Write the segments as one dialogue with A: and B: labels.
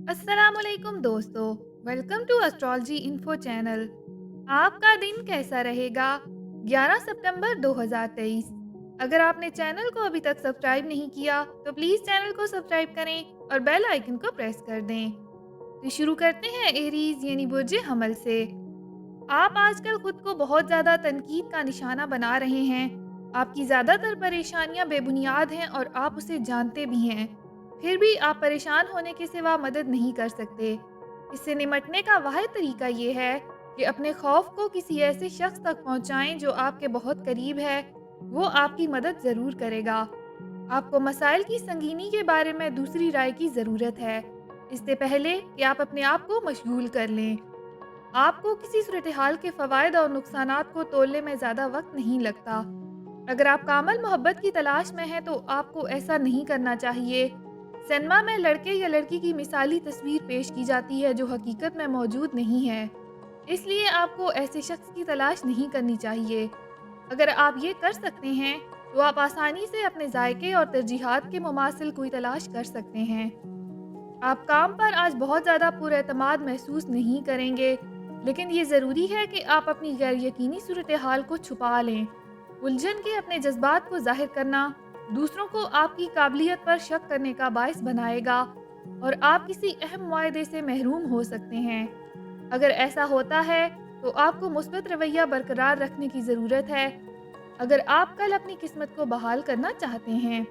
A: अस्सलाम वालेकुम दोस्तों, welcome to astrology info channel. आपका दिन कैसा रहेगा? 11 सितंबर 2023। अगर आपने चैनल को अभी तक सब्सक्राइब नहीं किया तो प्लीज़ चैनल को सब्सक्राइब करें और बेल आइकन को प्रेस कर दें। तो शुरू करते हैं एरीज यानी बुर्ज हमल से। आप आजकल खुद को बहुत ज़्यादा तनकीद का निशाना बना रहे हैं। आपकी ज़्यादातर परेशानियां बेबुनियाद हैं और आप उसे जानते भी हैं। फिर भी आप परेशान होने के सिवा मदद नहीं कर सकते। इससे निमटने का वाहिद तरीका ये है कि अपने खौफ को किसी ऐसे शख्स तक पहुंचाएं जो आपके बहुत करीब है। वो आपकी मदद ज़रूर करेगा। आपको मसाइल की संगीनी के बारे में दूसरी राय की ज़रूरत है, इससे पहले कि आप अपने आप को मशगूल कर लें। आपको किसी सूरत हाल के फ़वाइद और नुकसानात को तोलने में ज़्यादा वक्त नहीं लगता। अगर आप कामल मोहब्बत की तलाश में हैं तो आपको ऐसा नहीं करना चाहिए। सिनेमा में लड़के या लड़की की मिसाली तस्वीर पेश की जाती है जो हकीकत में मौजूद नहीं है, इसलिए आपको ऐसे शख्स की तलाश नहीं करनी चाहिए। अगर आप ये कर सकते हैं तो आप आसानी से अपने जायके और तरजीहात के मुमासिल कोई तलाश कर सकते हैं। आप काम पर आज बहुत ज़्यादा पुरएतमाद महसूस नहीं करेंगे, लेकिन ये ज़रूरी है कि आप अपनी गैर यकीनी सूरत हाल को छुपा लें। उलझन के अपने जज्बात को जाहिर करना दूसरों को आपकी काबिलियत पर शक करने का बायस बनाएगा और आप किसी अहम मुआहदे से महरूम हो सकते हैं। अगर ऐसा होता है तो आपको मुस्बत रवैया बरकरार रखने की ज़रूरत है। अगर आप कल अपनी किस्मत को बहाल करना चाहते हैं,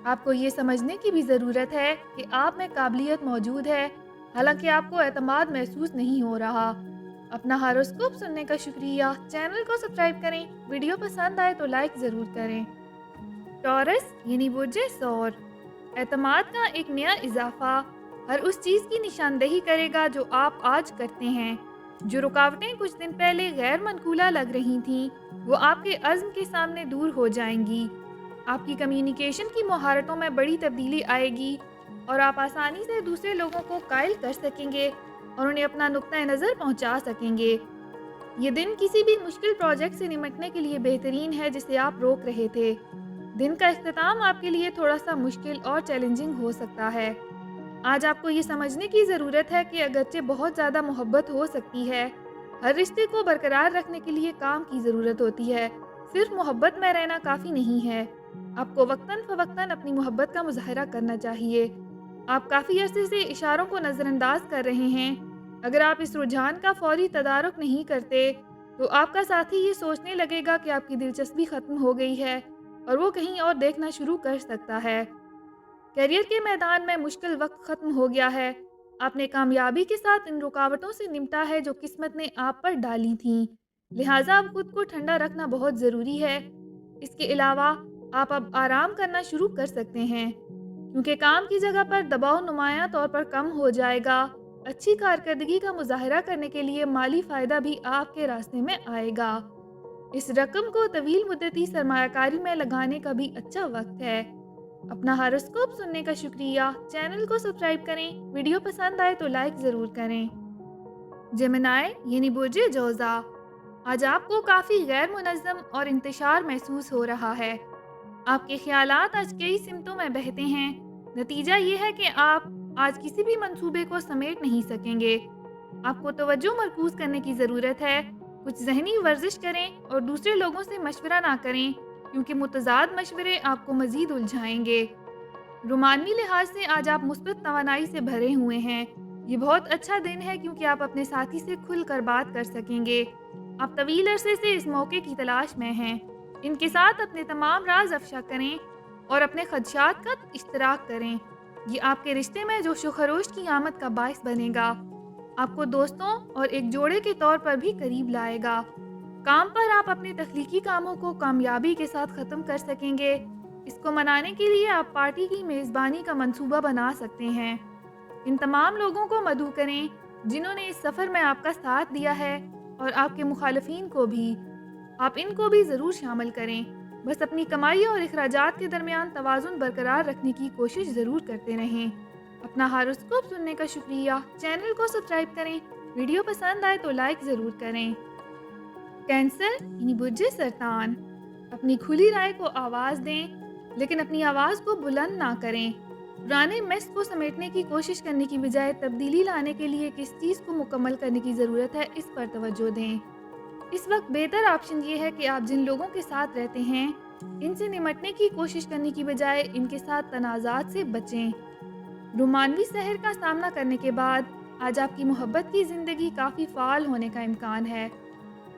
A: आपको ये समझने की भी ज़रूरत है कि आप में काबिलियत मौजूद है, हालांकि आपको एतमाद महसूस नहीं हो रहा। अपना हॉरोस्कोप सुनने का शुक्रिया। चैनल को सब्सक्राइब करें। वीडियो पसंद आए तो लाइक ज़रूर करें। टॉरस यानी बुर्ज सौर, एतमाद का एक नया इजाफा हर उस चीज़ की निशानदेही करेगा जो आप आज करते हैं। जो रुकावटें कुछ दिन पहले गैर मनकूला लग रही थीं, वो आपके अज़्म के सामने दूर हो जाएंगी। आपकी कम्युनिकेशन की महारतों में बड़ी तब्दीली आएगी और आप आसानी से दूसरे लोगों को कायल कर सकेंगे और उन्हें अपना नुक्ता नज़र पहुंचा सकेंगे। ये दिन किसी भी मुश्किल प्रोजेक्ट से निपटने के लिए बेहतरीन है जिसे आप रोक रहे थे। दिन का इख्तिताम आपके लिए थोड़ा सा मुश्किल और चैलेंजिंग हो सकता है। आज आपको ये समझने की ज़रूरत है कि अगरचे बहुत ज़्यादा मोहब्बत हो सकती है, हर रिश्ते को बरकरार रखने के लिए काम की ज़रूरत होती है। सिर्फ मोहब्बत में रहना काफ़ी नहीं है। आपको वक्तन फ़वक्तन अपनी मोहब्बत का मुज़ाहरा करना चाहिए। आप काफ़ी अरसे से इशारों को नज़रअंदाज कर रहे हैं। अगर आप इस रुझान का फौरी तदारुक नहीं करते तो आपका साथी ये सोचने लगेगा कि आपकी दिलचस्पी ख़त्म हो गई है और वो कहीं और देखना शुरू कर सकता है। करियर के मैदान में मुश्किल वक्त ख़त्म हो गया है। आपने कामयाबी के साथ इन रुकावटों से निपटा है जो किस्मत ने आप पर डाली थीं। लिहाजा अब खुद को ठंडा रखना बहुत ज़रूरी है। इसके अलावा आप अब आराम करना शुरू कर सकते हैं, क्योंकि काम की जगह पर दबाव नुमायां तौर पर कम हो जाएगा। अच्छी कारकर्दगी का मुजाहरा करने के लिए माली फ़ायदा भी आपके रास्ते में आएगा। इस रकम को तवील मुद्दती सरमायाकारी में लगाने का भी अच्छा वक्त है। अपना हॉरोस्कोप सुनने का शुक्रिया। चैनल को सब्सक्राइब करें। वीडियो पसंद आए तो लाइक ज़रूर करें। जेमिनाई यानी बुर्ज जोज़ा, आज आपको काफ़ी गैर मुनज़्ज़म और इंतशार महसूस हो रहा है। आपके ख्यालात आज कई सिमतों में बहते हैं। नतीजा ये है कि आप आज किसी भी मंसूबे को समेट नहीं सकेंगे। आपको तवज्जो मरकूज़ करने की ज़रूरत है। कुछ ज़हनी वर्जिश करें और दूसरे लोगों से मशवरा ना करें, क्योंकि मुतज़ाद मशवरे आपको मज़ीद उलझाएंगे। रोमानी लिहाज से आज आप मुस्बत तवानाई से भरे हुए हैं। ये बहुत अच्छा दिन है क्योंकि आप अपने साथी से खुलकर बात कर सकेंगे। आप तवील अरसे से इस मौके की तलाश में हैं। इनके साथ अपने तमाम राज अफशा करें और अपने खदशात का इश्तराक करें। ये आपके रिश्ते में जोश व खरोश की आमद का बायस बनेगा। आपको दोस्तों और एक जोड़े के तौर पर भी करीब लाएगा। काम पर आप अपने तख्लीकी कामों को कामयाबी के साथ ख़त्म कर सकेंगे। इसको मनाने के लिए आप पार्टी की मेज़बानी का मंसूबा बना सकते हैं। इन तमाम लोगों को मदऊ करें जिन्होंने इस सफ़र में आपका साथ दिया है, और आपके मुखालफीन को भी। आप इनको भी ज़रूर शामिल करें। बस अपनी कमाई और अखराजात के दरमियान तवाज़ुन बरकरार रखने की कोशिश ज़रूर करते रहें। अपना हॉरोस्कोप सुनने का शुक्रिया। चैनल को सब्सक्राइब करें। वीडियो पसंद आए तो लाइक ज़रूर करें। कैंसर यानी बुर्ज सरतान, अपनी खुली राय को आवाज़ दें, लेकिन अपनी आवाज़ को बुलंद ना करें। پرانے میس کو سمیٹنے کی کوشش کرنے کی بجائے تبدیلی لانے کے لیے کس چیز کو مکمل کرنے کی ضرورت ہے، اس پر توجہ دیں۔ اس وقت بہتر آپشن یہ ہے کہ آپ جن لوگوں کے ساتھ رہتے ہیں ان سے نمٹنے کی کوشش کرنے کی بجائے ان کے ساتھ تنازعات سے بچیں۔ رومانوی سحر کا سامنا کرنے کے بعد آج آپ کی محبت کی زندگی کافی فعال ہونے کا امکان ہے۔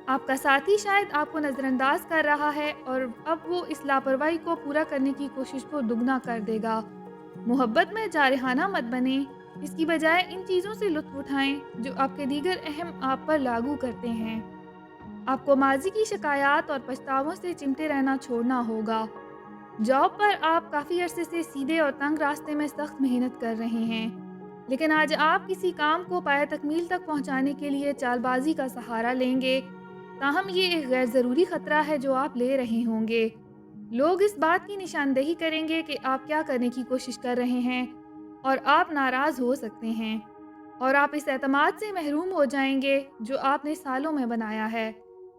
A: آپ کا ساتھی شاید آپ کو نظر انداز کر رہا ہے اور اب وہ اس لاپرواہی کو پورا کرنے کی کوشش کو دگنا کر دے گا۔ محبت میں جارحانہ مت بنیں، اس کی بجائے ان چیزوں سے لطف اٹھائیں جو آپ کے دیگر اہم آپ پر لاگو کرتے ہیں۔ آپ کو ماضی کی شکایات اور پچھتاووں سے چمٹے رہنا چھوڑنا ہوگا۔ جاب پر آپ کافی عرصے سے سیدھے اور تنگ راستے میں سخت محنت کر رہے ہیں، لیکن آج آپ کسی کام کو پایہ تکمیل تک پہنچانے کے لیے چال بازی کا سہارا لیں گے، تاہم یہ ایک غیر ضروری خطرہ ہے جو آپ لے رہے ہوں گے۔ لوگ اس بات کی نشاندہی کریں گے کہ آپ کیا کرنے کی کوشش کر رہے ہیں اور آپ ناراض ہو سکتے ہیں، اور آپ اس اعتماد سے محروم ہو جائیں گے جو آپ نے سالوں میں بنایا ہے۔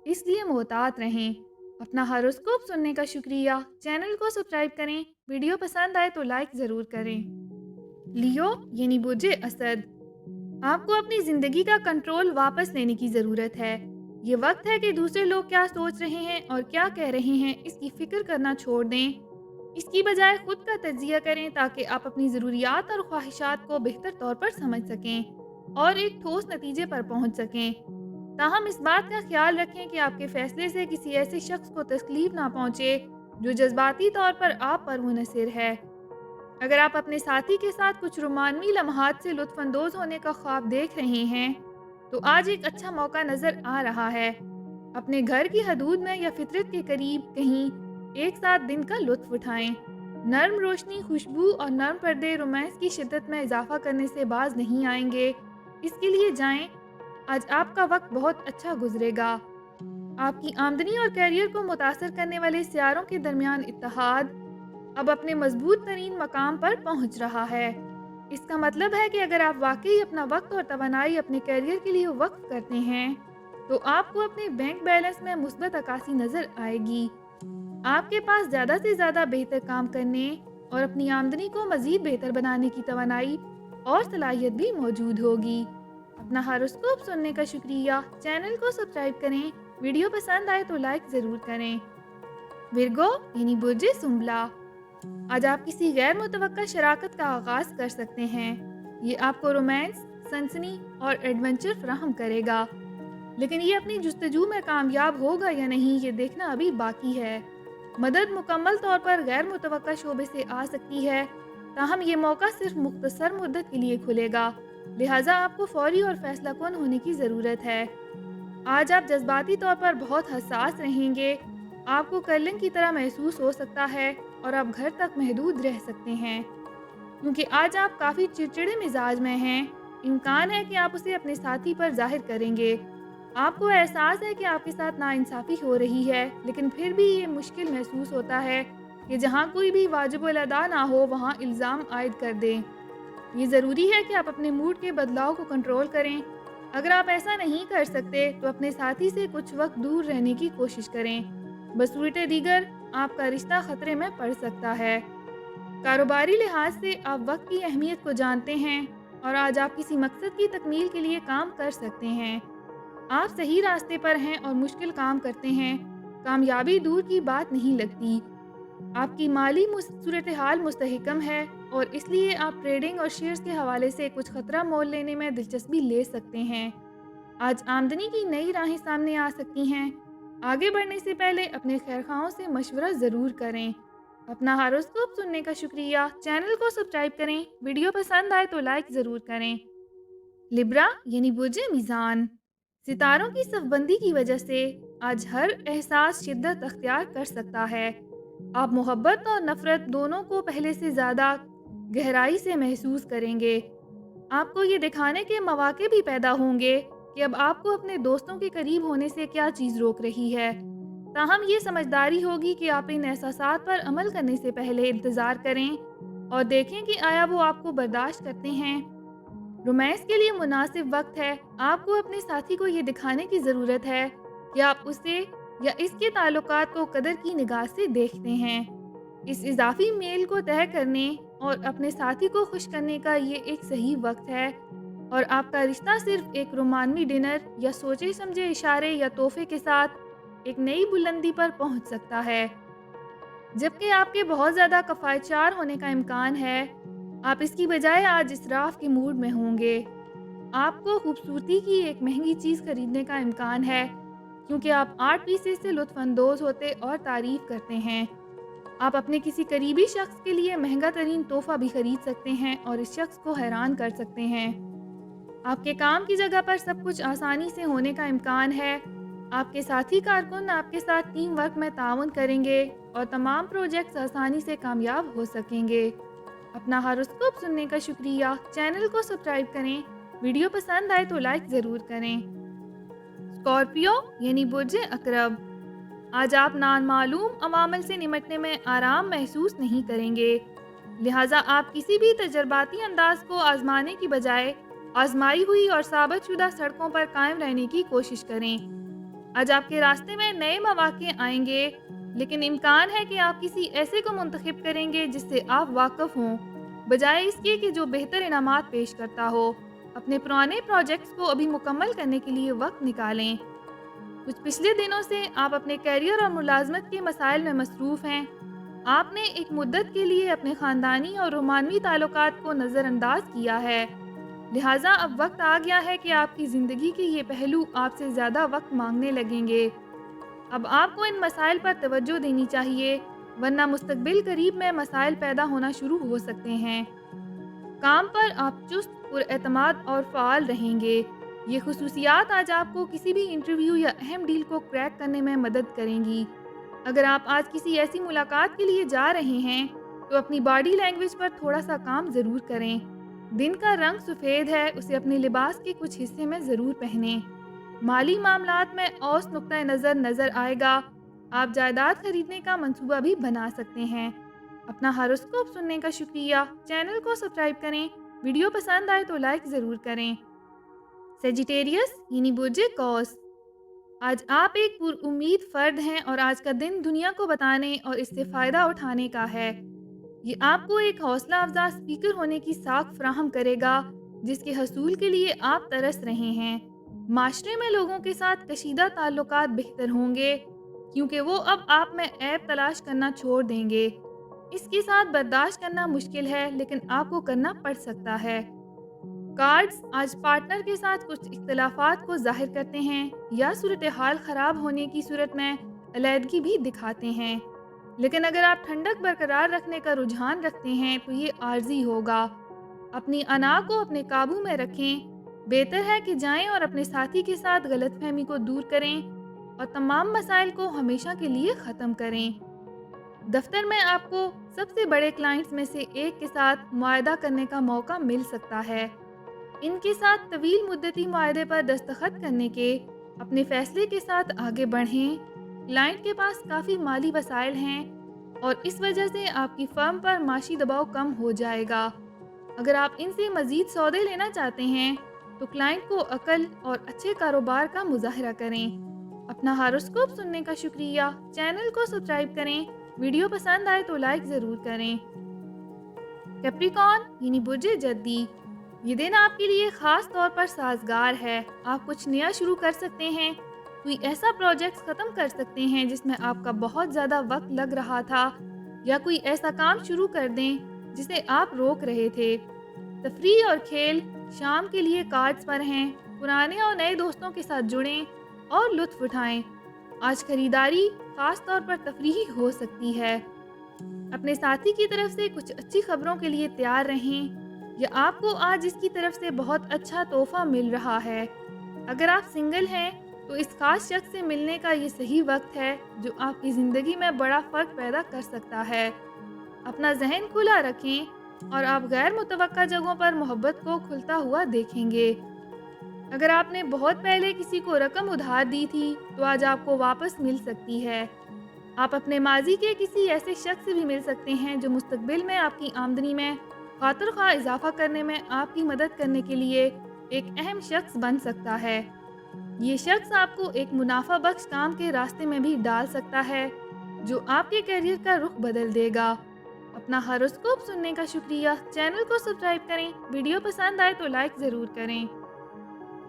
A: اس لیے محتاط رہیں۔ اپنا ہاروسکوپ سننے کا شکریہ۔ چینل کو سبسکرائب کریں۔ ویڈیو پسند آئے تو لائک ضرور کریں۔ لیو یعنی برج اسد، آپ کو اپنی زندگی کا کنٹرول واپس لینے کی ضرورت ہے۔ یہ وقت ہے کہ دوسرے لوگ کیا سوچ رہے ہیں اور کیا کہہ رہے ہیں اس کی فکر کرنا چھوڑ دیں۔ اس کی بجائے خود کا تجزیہ کریں تاکہ آپ اپنی ضروریات اور خواہشات کو بہتر طور پر سمجھ سکیں اور ایک ٹھوس نتیجے پر پہنچ سکیں۔ تاہم اس بات کا خیال رکھیں کہ آپ کے فیصلے سے کسی ایسے شخص کو تکلیف نہ پہنچے جو جذباتی طور پر آپ پر منحصر ہے۔ اگر آپ اپنے ساتھی کے ساتھ کچھ رومانوی لمحات سے لطف اندوز ہونے کا خواب دیکھ رہے ہیں تو آج ایک اچھا موقع نظر آ رہا ہے۔ اپنے گھر کی حدود میں یا فطرت کے قریب کہیں ایک ساتھ دن کا لطف اٹھائیں۔ نرم روشنی، خوشبو اور نرم پردے رومانس کی شدت میں اضافہ کرنے سے باز نہیں آئیں گے۔ اس کے لیے جائیں۔ آج آپ کا وقت بہت اچھا گزرے گا۔ آپ کی آمدنی اور کیریئر کو متاثر کرنے والے سیاروں کے درمیان اتحاد اب اپنے مضبوط ترین مقام پر پہنچ رہا ہے۔ اس کا مطلب ہے کہ اگر آپ واقعی اپنا وقت اور توانائی اپنے کیریئر کے لیے وقف کرتے ہیں تو آپ کو اپنے بینک بیلنس میں مثبت عکاسی نظر آئے گی۔ آپ کے پاس زیادہ سے زیادہ بہتر کام کرنے اور اپنی آمدنی کو مزید بہتر بنانے کی توانائی اور صلاحیت بھی موجود ہوگی۔ اپنا ہاروسکوپ سننے کا شکریہ۔ چینل کو سبسکرائب کریں۔ ویڈیو پسند آئے تو لائک ضرور کریں۔ ورگو یعنی برج سنبلا، آج آپ کسی غیر متوقع شراکت کا آغاز کر سکتے ہیں۔ یہ آپ کو رومانس، سنسنی اور ایڈونچر فراہم کرے گا، لیکن یہ اپنی جستجو میں کامیاب ہوگا یا نہیں یہ دیکھنا ابھی باقی ہے۔ مدد مکمل طور پر غیر متوقع شعبے سے آ سکتی ہے، تاہم یہ موقع صرف مختصر مدت کے لیے کھلے گا، لہٰذا آپ کو فوری اور فیصلہ کن ہونے کی ضرورت ہے۔ آج آپ جذباتی طور پر بہت حساس رہیں گے۔ آپ کو کرلنگ کی طرح محسوس ہو سکتا ہے اور آپ گھر تک محدود رہ سکتے ہیں کیونکہ آج آپ کافی چڑچڑے مزاج میں ہیں۔ امکان ہے کہ آپ اسے اپنے ساتھی پر ظاہر کریں گے۔ آپ کو احساس ہے کہ آپ کے ساتھ ناانصافی ہو رہی ہے، لیکن پھر بھی یہ مشکل محسوس ہوتا ہے کہ جہاں کوئی بھی واجب الادا نہ ہو وہاں الزام عائد کر دیں۔ یہ ضروری ہے کہ آپ اپنے موڈ کے بدلاؤ کو کنٹرول کریں۔ اگر آپ ایسا نہیں کر سکتے تو اپنے ساتھی سے کچھ وقت دور رہنے کی کوشش کریں، بصورت دیگر آپ کا رشتہ خطرے میں پڑ سکتا ہے۔ کاروباری لحاظ سے آپ وقت کی اہمیت کو جانتے ہیں اور آج آپ کسی مقصد کی تکمیل کے لیے کام کر سکتے ہیں۔ آپ صحیح راستے پر ہیں اور مشکل کام کرتے ہیں۔ کامیابی دور کی بات نہیں لگتی۔ آپ کی مالی صورتحال مستحکم ہے اور اس لیے آپ ٹریڈنگ اور شیئرز کے حوالے سے کچھ خطرہ مول لینے میں دلچسپی لے سکتے ہیں۔ آج آمدنی کی نئی راہیں سامنے آ سکتی ہیں۔ آگے بڑھنے سے پہلے اپنے خیرخواہوں سے مشورہ ضرور کریں۔ اپنا ہاروسکوپ سننے کا شکریہ۔ چینل کو سبسکرائب کریں۔ ویڈیو پسند آئے تو لائک ضرور کریں۔ لبرا یعنی برج میزان، ستاروں کی صف بندی کی وجہ سے آج ہر احساس شدت اختیار کر سکتا ہے۔ آپ محبت اور نفرت دونوں کو پہلے سے زیادہ گہرائی سے محسوس کریں گے۔ آپ کو یہ دکھانے کے مواقع بھی پیدا ہوں گے کہ اب آپ کو اپنے دوستوں کے قریب ہونے سے کیا چیز روک رہی ہے، تاہم یہ سمجھداری ہوگی کہ آپ ان احساسات پر عمل کرنے سے پہلے انتظار کریں اور دیکھیں کہ آیا وہ آپ کو برداشت کرتے ہیں۔ رومانس کے لیے مناسب وقت ہے۔ آپ کو اپنے ساتھی کو یہ دکھانے کی ضرورت ہے کہ آپ اسے یا اس کے تعلقات کو قدر کی نگاہ سے دیکھتے ہیں۔ इस इजाफी मेल को तय करने और अपने साथी को खुश करने का ये एक सही वक्त है, और आपका रिश्ता सिर्फ एक रोमांवी डिनर या सोचे समझे इशारे या तोहफे के साथ एक नई बुलंदी पर पहुंच सकता है। जबकि आपके बहुत ज़्यादा कफ़ायतचार होने का इम्कान है, आप इसकी बजाय आज इसराफ के मूड में होंगे। आपको खूबसूरती की एक महंगी चीज़ खरीदने का इम्कान है, क्योंकि आप आर्ट पीसेस से लुत्फ़अंदोज़ होते और तारीफ़ करते हैं। आप अपने किसी करीबी शख्स के लिए महंगा तरीन तोहफ़ा भी खरीद सकते हैं और इस शख्स को हैरान कर सकते हैं। आपके काम की जगह पर सब कुछ आसानी से होने का इम्कान है। आपके साथी कारकुन आपके साथ टीम वर्क में ताउन करेंगे और तमाम प्रोजेक्ट्स आसानी से कामयाब हो सकेंगे। अपना हॉरोस्कोप सुनने का शुक्रिया। चैनल को सब्सक्राइब करें। वीडियो पसंद आए तो लाइक ज़रूर करें। स्कॉर्पियो यानी बुर्ज अकरब, आज आप नामालूम अवामिल से निमटने में आराम महसूस नहीं करेंगे, लिहाजा आप किसी भी तजर्बाती अंदाज को आजमाने की बजाय आजमाई हुई और साबितशुदा सड़कों पर कायम रहने की कोशिश करें। आज आपके रास्ते में नए मौके आएंगे, लेकिन इम्कान है कि आप किसी ऐसे को मुंतखब करेंगे जिससे आप वाकिफ हों, बजाय इसके कि जो बेहतर इनामात पेश करता हो। अपने पुराने प्रोजेक्ट्स को अभी मुकम्मल करने के लिए वक्त निकालें। कुछ पिछले दिनों से आप अपने कैरियर और मुलाजमत के मसाइल में मसरूफ़ हैं। आपने एक मुद्दत के लिए अपने ख़ानदानी और रोमानवी ताल्लुकात को नज़रअंदाज किया है, लिहाजा अब वक्त आ गया है कि आपकी ज़िंदगी के ये पहलू आपसे ज़्यादा वक्त मांगने लगेंगे। अब आपको इन मसाइल पर तवज्जो देनी चाहिए, वरना मुस्तकबिल करीब में मसाइल पैदा होना शुरू हो सकते हैं। काम पर आप चुस्त, पुरएतमाद और फ़ाल रहेंगे। ये खुसूसियात आज आपको किसी भी इंटरव्यू या अहम डील को क्रैक करने में मदद करेंगी। अगर आप आज किसी ऐसी मुलाकात के लिए जा रहे हैं तो अपनी बॉडी लैंग्वेज पर थोड़ा सा काम ज़रूर करें। दिन का रंग सफ़ेद है, उसे अपने लिबास के कुछ हिस्से में ज़रूर पहनें। माली मामलात में औस नुक्ता नज़र आएगा। आप जायदाद खरीदने का मंसूबा भी बना सकते हैं। अपना हॉरोस्कोप सुनने का शुक्रिया। चैनल को सब्सक्राइब करें। वीडियो पसंद आए तो लाइक ज़रूर करें। सेजिटेरियस यानी बुर्ज कौस, आज आप एक पुरुम्मीद फ़र्द हैं और आज का दिन दुनिया को बताने और इससे फ़ायदा उठाने का है। ये आपको एक हौसला अफजा स्पीकर होने की साख फराहम करेगा, जिसके हसूल के लिए आप तरस रहे हैं। माशरे में लोगों के साथ कशीदा ताल्लुकात बेहतर होंगे, क्योंकि वो अब आप में ऐब तलाश करना छोड़ देंगे। इसके साथ बर्दाश्त करना मुश्किल है, लेकिन आपको करना पड़ सकता है। कार्ड्स आज पार्टनर के साथ कुछ इख्तलाफात को जाहिर करते हैं या सूरत हाल ख़राब होने की सूरत में अलहदगी भी दिखाते हैं, लेकिन अगर आप ठंडक बरकरार रखने का रुझान रखते हैं तो ये आर्जी होगा। अपनी अना को अपने काबू में रखें। बेहतर है कि जाएं और अपने साथी के साथ गलतफहमी को दूर करें और तमाम मसाइल को हमेशा के लिए ख़त्म करें। दफ्तर में आपको सबसे बड़े क्लाइंट्स में से एक के साथ मुआहदा करने का मौका मिल सकता है। इनके साथ तवील मुद्दती मुआहदे पर दस्तखत करने के अपने फैसले के साथ आगे बढ़ें। क्लाइंट के पास काफ़ी माली वसाइल हैं और इस वजह से आपकी फर्म पर माशी दबाव कम हो जाएगा। अगर आप इनसे मज़ीद सौदे लेना चाहते हैं तो क्लाइंट को अकल और अच्छे कारोबार का मुजाहरा करें। अपना हॉरोस्कोप सुनने का शुक्रिया। चैनल को सब्सक्राइब करें। वीडियो पसंद आए तो लाइक ज़रूर करें। कैप्रिकॉर्न यानी बुर्ज जद्दी, ये दिन आपके लिए ख़ास तौर पर साजगार है। आप कुछ नया शुरू कर सकते हैं, कोई ऐसा प्रोजेक्ट ख़त्म कर सकते हैं जिसमें आपका बहुत ज़्यादा वक्त लग रहा था, या कोई ऐसा काम शुरू कर दें जिसे आप रोक रहे थे। तफरीह और खेल शाम के लिए कार्ड्स पर हैं। पुराने और नए दोस्तों के साथ जुड़ें और लुत्फ़ उठाएं। आज खरीदारी ख़ास तौर पर तफरीही हो सकती है। अपने साथी की तरफ से कुछ अच्छी खबरों के लिए तैयार रहें, या आपको आज इसकी तरफ से बहुत अच्छा तोहफा मिल रहा है। अगर आप सिंगल हैं तो इस खास शख्स से मिलने का ये सही वक्त है, जो आपकी ज़िंदगी में बड़ा फ़र्क पैदा कर सकता है। अपना जहन खुला रखें और आप गैर मुतवक्का जगहों पर मोहब्बत को खुलता हुआ देखेंगे। अगर आपने बहुत पहले किसी को रकम उधार दी थी तो आज आपको वापस मिल सकती है। आप अपने माजी के किसी ऐसे शख्स से भी मिल सकते हैं जो मुस्तकबिल में आपकी आमदनी में खातिर ख्वाह इजाफा करने में आपकी मदद करने के लिए एक अहम शख्स बन सकता है। ये शख्स आपको एक मुनाफा बख्श काम के रास्ते में भी डाल सकता है। जो आपके करियर का रुख बदल देगा। अपना हॉरोस्कोप सुनने का शुक्रिया। चैनल को सब्सक्राइब करें। वीडियो पसंद आए तो लाइक ज़रूर करें।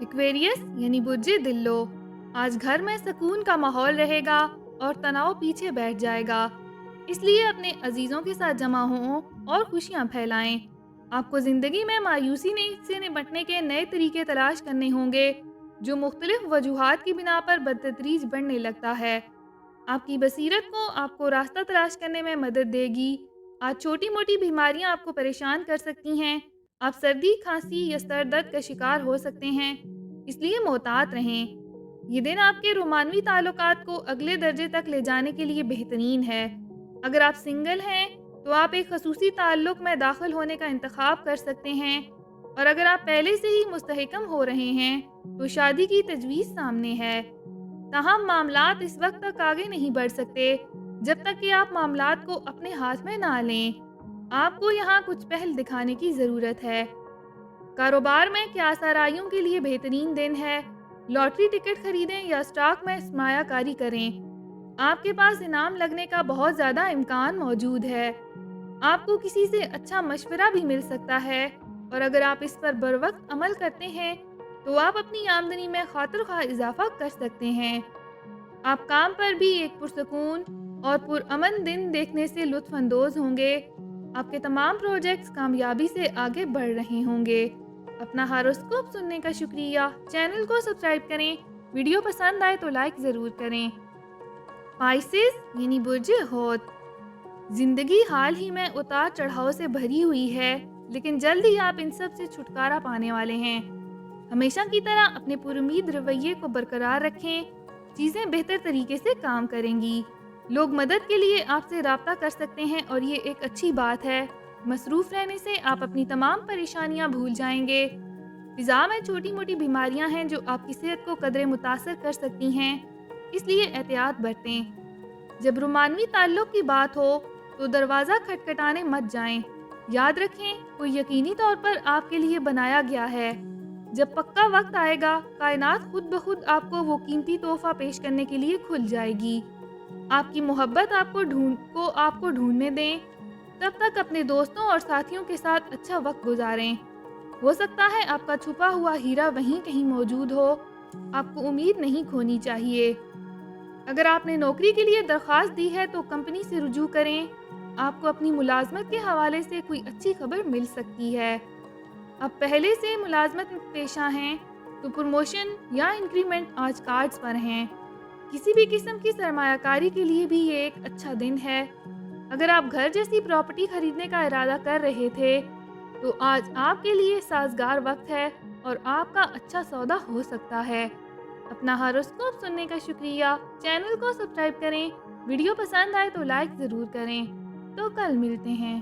A: एक्वेरियस यानी बुर्जे दिल्लो, आज घर में सुकून का माहौल रहेगा और तनाव पीछे बैठ जाएगा। इसलिए अपने अजीज़ों के साथ जमा हों और खुशियां फैलाएं। आपको ज़िंदगी में मायूसी से निपटने के नए तरीके तलाश करने होंगे, जो मुख्तलिफ वजूहात की बिना पर बदतदरीज बढ़ने लगता है। आपकी बसीरत को आपको रास्ता तलाश करने में मदद देगी। आज छोटी मोटी बीमारियां आपको परेशान कर सकती हैं। आप सर्दी, खांसी या सर दर्द का शिकार हो सकते हैं, इसलिए मोहतात रहें। ये दिन आपके रोमानवी ताल्लुकात को अगले दर्जे तक ले जाने के लिए बेहतरीन है। अगर आप सिंगल हैं तो आप एक खसूसी ताल्लुक में दाखिल होने का इंतखाब कर सकते हैं, और अगर आप पहले से ही मुस्तहकम हो रहे हैं तो शादी की तजवीज़ सामने है। ताहम मामलात इस वक्त तक आगे नहीं बढ़ सकते जब तक कि आप मामलात को अपने हाथ में ना लें। आपको यहाँ कुछ पहल दिखाने की ज़रूरत है। कारोबार में क्या साराइयों के लिए बेहतरीन दिन है। लॉटरी टिकट खरीदें या स्टॉक में सरमायाकारी करें। आपके पास इनाम लगने का बहुत ज़्यादा इम्कान मौजूद है। आपको किसी से अच्छा मशवरा भी मिल सकता है, और अगर आप इस पर बरवक्त अमल करते हैं तो आप अपनी आमदनी में खातिर-ख्वाह इजाफा कर सकते हैं। आप काम पर भी एक पुरसकून और पुरअमन दिन देखने से लुत्फ़ अंदोज़ होंगे। आपके तमाम प्रोजेक्ट्स कामयाबी से आगे बढ़ रहे होंगे। अपना हॉरोस्कोप सुनने का शुक्रिया। चैनल को सब्सक्राइब करें। वीडियो पसंद आए तो लाइक ज़रूर करें। पाइसेस यानी बुर्जे हौत, जिंदगी हाल ही में उतार चढ़ाव से भरी हुई है, लेकिन जल्द ही आप इन सब से छुटकारा पाने वाले हैं। हमेशा की तरह अपने पुरुमीद रवैये को बरकरार रखें। चीज़ें बेहतर तरीके से काम करेंगी। लोग मदद के लिए आपसे राब्ता कर सकते हैं और ये एक अच्छी बात है। मसरूफ़ रहने से आप अपनी तमाम परेशानियां भूल जाएंगे। फिज़ा में छोटी मोटी बीमारियां हैं जो आपकी सेहत को कदरे मुतासर कर सकती हैं, इसलिए एहतियात बरतें। जब रोमानवी ताल्लुक़ की बात हो तो दरवाज़ा खटखटाने मत जाएं। याद रखें, कोई यकीनी तौर पर आपके लिए बनाया गया है। जब पक्का वक्त आएगा, कायनात खुद ब खुद आपको वो कीमती तोहफा पेश करने के लिए खुल जाएगी। आपकी मोहब्बत आपको ढूंढने दें। तब तक अपने दोस्तों और साथियों के साथ अच्छा वक्त गुजारें। हो सकता है आपका छुपा हुआ हीरा वहीं कहीं मौजूद हो। आपको उम्मीद नहीं खोनी चाहिए। अगर आपने नौकरी के लिए दरख्वास्त दी है तो कंपनी से रुजू करें। आपको अपनी मुलाजमत के हवाले से कोई अच्छी खबर मिल सकती है। अब पहले से मुलाजमत में पेशा हैं तो प्रमोशन या इंक्रीमेंट आज कार्ड्स पर हैं। किसी भी किस्म की सरमायाकारी के लिए भी ये एक अच्छा दिन है। अगर आप घर जैसी प्रॉपर्टी खरीदने का इरादा कर रहे थे तो आज आपके लिए साजगार वक्त है और आपका अच्छा सौदा हो सकता है। अपना हॉरोस्कोप सुनने का शुक्रिया। चैनल को सब्सक्राइब करें। वीडियो पसंद आए तो लाइक ज़रूर करें। तो कल मिलते हैं।